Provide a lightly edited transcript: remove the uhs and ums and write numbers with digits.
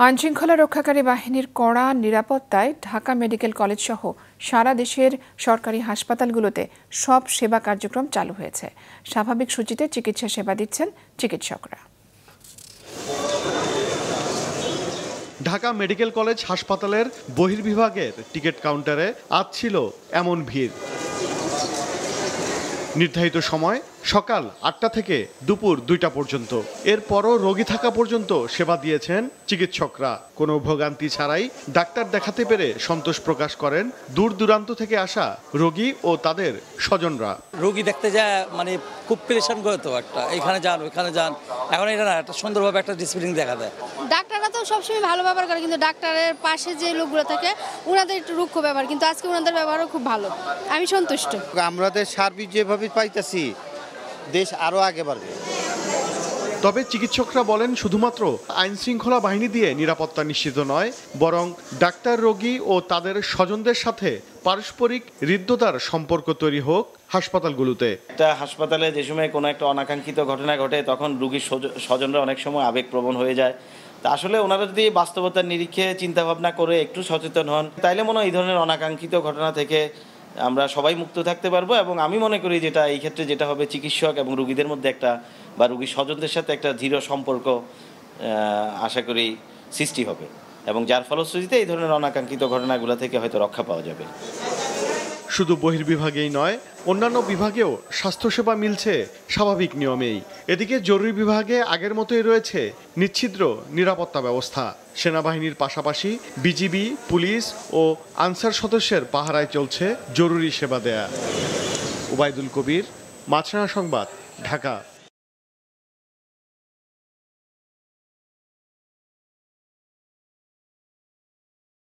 আইনশৃঙ্খলা রক্ষাকারী বাহিনীর কড়া নিরাপত্তায় ঢাকা মেডিকেল কলেজ সহ সারা দেশের সরকারি হাসপাতালগুলোতে সব সেবা কার্যক্রম চালু হয়েছে। স্বাভাবিক সূচিতে চিকিৎসা সেবা দিচ্ছেন চিকিৎসকরা। ঢাকা মেডিকেল কলেজ হাসপাতালের বহির্বিভাগের টিকিট কাউন্টারে আজ ছিল এমন ভিড়। নির্ধারিত সময় সকাল ৮টা থেকে দুপুর ২টা পর্যন্ত। এরপরও রোগী থাকা পর্যন্ত সেবা দিয়েছেন চিকিৎসকরা। কোনো ভোগান্তি ছাড়াই ডাক্তার দেখাতে পেরে সন্তোষ প্রকাশ করেন দূর দূরান্ত থেকে আসা রোগী ও তাদের স্বজনরা। রোগী দেখতে যায় মানে খুব পেরেশান করে তো একটা, এখানে যান ওইখানে যান, এখন এটা না একটা সুন্দরভাবে একটা ডিসিপ্লিন দেখা দেয়। ডাক্তাররা তো সবসময় ভালো ব্যবহার করে, কিন্তু ডাক্তারের পাশে যে লোকগুলো থাকে ওনাদের একটু রুক্ষ ব্যবহার, কিন্তু আজকে ওনাদের ব্যবহারও খুব ভালো, আমি সন্তুষ্ট। আমাদের সার্ভিস যেভাবে পাইতেছি দেশ আরো আগে বাড়বে। তবে চিকিৎসকরা বলেন শুধুমাত্র আইন শৃঙ্খলা বাহিনী দিয়ে নিরাপত্তা নিশ্চিত নয়, বরং ডাক্তার, রোগী ও তাদের স্বজনদের সাথে পারস্পরিক হৃদ্যতার সম্পর্ক তৈরি হোক হাসপাতালগুলোতে। একটা হাসপাতালে যে সময় কোনো একটা অনাকাঙ্ক্ষিত ঘটনা ঘটে তখন রোগীর স্বজনরা অনেক সময় আবেগপ্রবণ হয়ে যায়। তা আসলে ওনারা যদি বাস্তবতার নিরিখে চিন্তাভাবনা করে একটু সচেতন হন, তাইলে মনে হয় এই ধরনের অনাকাঙ্ক্ষিত ঘটনা থেকে আমরা সবাই মুক্ত থাকতে পারবো। এবং আমি মনে করি যেটা এই ক্ষেত্রে যেটা হবে, চিকিৎসক এবং রোগীদের মধ্যে একটা বা রোগীর স্বজনদের সাথে একটা দৃঢ় সম্পর্ক আশা করি সৃষ্টি হবে, এবং যার ফলশ্রুতিতে এই ধরনের অনাকাঙ্ক্ষিত ঘটনাগুলো থেকে হয়তো রক্ষা পাওয়া যাবে। শুধু বহির্বিভাগেই নয়, অন্যান্য বিভাগেও স্বাস্থ্যসেবা মিলছে স্বাভাবিক নিয়মেই। এদিকে জরুরি বিভাগে আগের মতোই রয়েছে নিচ্ছিদ্র নিরাপত্তা ব্যবস্থা। সেনাবাহিনীর পাশাপাশি বিজিবি, পুলিশ ও আনসার সদস্যের পাহারায় চলছে জরুরি সেবা দেয়া। ওবায়দুল কবির, মাছরাঙা সংবাদ, ঢাকা।